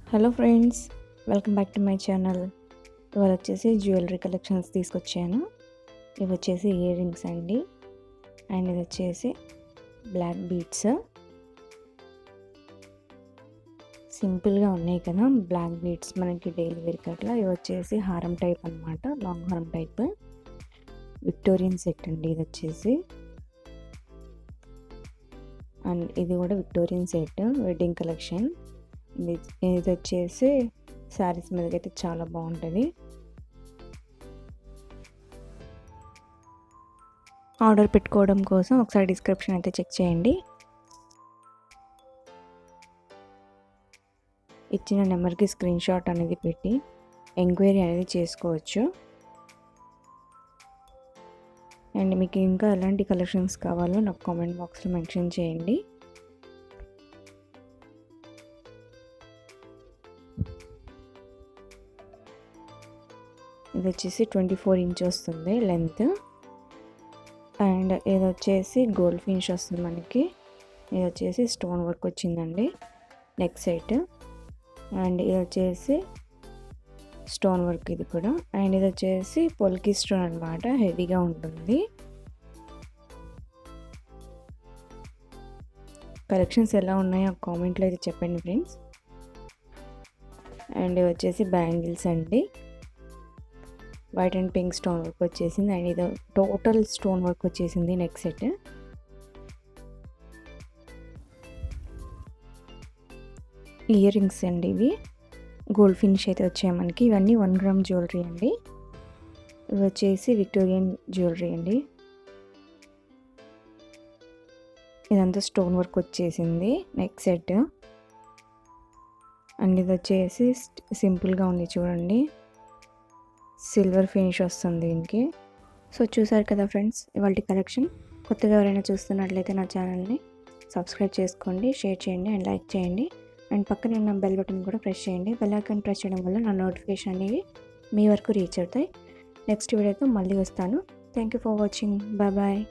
Hello friends, welcome back to my channel. ఇవాళ వచ్చేసి jewellery collections తీసుకొచ్చాను. ఇవి వచ్చేసి ఇయర్ రింగ్స్ అండి. అండ్ ఇది వచ్చేసి బ్లాక్ బీడ్స్. సింపుల్గా ఉన్నాయి కదా బ్లాక్ బీడ్స్, మనకి డైలీ వేర్కి అట్లా. ఇవి వచ్చేసి హారం టైప్ అనమాట, లాంగ్ హారం టైప్. విక్టోరియన్ సెట్ అండి ఇది వచ్చేసి. అండ్ ఇది కూడా విక్టోరియన్ సెట్, వెడ్డింగ్ కలెక్షన్. ఇది వచ్చేసి శారీస్ మీదకైతే చాలా బాగుంటుంది. ఆర్డర్ పెట్టుకోవడం కోసం ఒకసారి డిస్క్రిప్షన్ అయితే చెక్ చేయండి. ఇచ్చిన నెంబర్కి స్క్రీన్ షాట్ అనేది పెట్టి ఎంక్వైరీ అనేది చేసుకోవచ్చు. అండ్ మీకు ఇంకా ఎలాంటి కలెక్షన్స్ కావాలో నాకు కామెంట్ బాక్స్లో మెన్షన్ చేయండి. ఇది వచ్చేసి 24 ఇంచ్ వస్తుంది లెంత్. అండ్ ఇది వచ్చేసి గోల్డ్ ఫినిష్ వస్తుంది మనకి. ఇది వచ్చేసి స్టోన్ వర్క్ వచ్చిందండి నెక్ సైడ్. అండ్ ఇది వచ్చేసి స్టోన్ వర్క్ ఇది కూడా. అండ్ ఇది వచ్చేసి పొల్కి స్టోన్ అనమాట, హెవీగా ఉంటుంది. కలెక్షన్స్ ఎలా ఉన్నాయో కామెంట్లో అయితే చెప్పండి ఫ్రెండ్స్. అండ్ ఇది వచ్చేసి బ్యాంగిల్స్ అండి, white and pink stone work వచ్చేసింది. అండ్ ఇది టోటల్ స్టోన్ వర్క్ వచ్చేసింది నెక్ సెట్. ఇయర్ రింగ్స్ అండి, ఇవి గోల్డ్ ఫినిష్ అయితే వచ్చాయి మనకి. ఇవన్నీ 1 గ్రామ్ జ్యువెలరీ అండి. ఇవి వచ్చేసి విక్టోరియన్ జ్యువెలరీ అండి. ఇదంతా స్టోన్ వర్క్ వచ్చేసింది నెక్ సెట్. అండ్ ఇది వచ్చేసి సింపుల్గా ఉంది చూడండి, సిల్వర్ ఫినిష్ వస్తుంది దీనికి. సో చూసారు కదా ఫ్రెండ్స్ ఇవాళ కలెక్షన్. కొత్తగా ఎవరైనా చూస్తున్నట్లయితే నా ఛానల్ని సబ్స్క్రైబ్ చేసుకోండి, షేర్ చేయండి అండ్ లైక్ చేయండి. అండ్ పక్కనే ఉన్న బెల్ బటన్ కూడా ప్రెస్ చేయండి. బెల్ ఐకాన్ ప్రెస్ చేయడం వల్ల నా నోటిఫికేషన్ అనేవి మీ వరకు రీచ్ అవుతాయి. నెక్స్ట్ వీడియోతో మళ్ళీ వస్తాను. Thank you for watching. Bye bye.